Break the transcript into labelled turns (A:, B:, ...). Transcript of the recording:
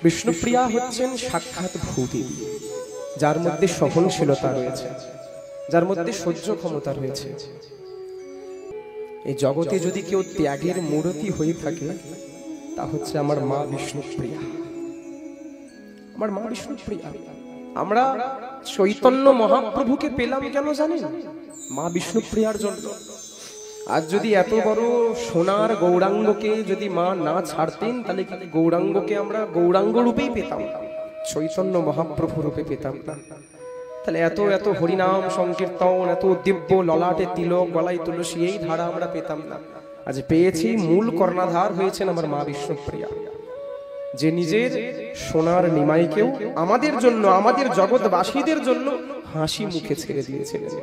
A: বিষ্ণুপ্রিয়া হচ্ছেন সাক্ষাৎ ভূদেবী, যার মধ্যে সহনশীলতা রয়েছে, যার মধ্যে সহ্য ক্ষমতা রয়েছে। এই জগতে যদি কেউ ত্যাগের মূরতি হয়ে থাকে তা হচ্ছে আমার মা বিষ্ণুপ্রিয়া। আমার মা বিষ্ণুপ্রিয়া। আমরা চৈতন্য মহাপ্রভুকে পেলাম কেন জানেন? মা বিষ্ণুপ্রিয়ার জন্য। আজ যদি এত বড় সোনার গৌরাঙ্গকে যদি মা না ছাড়তেন, তাহলে কি গৌরাঙ্গকে আমরা গৌরাঙ্গ রূপেই পেতাম, চৈতন্য মহাপ্রভু রূপে পেতাম না। তাহলে এত এত হরিনাম সংকীর্তন, এত দিব্য ললাটে তিলক, গলায় তুলসী, এই ধারা আমরা পেতাম না। আজ পেয়েছি। মূল কর্ণাধার হয়েছেন আমার মা বিষ্ণুপ্রিয়া, যে নিজের সোনার নিমাইকেও আমাদের জন্য, আমাদের জগৎবাসীদের জন্য হাসি মুখে ছেড়ে দিয়েছিলেন।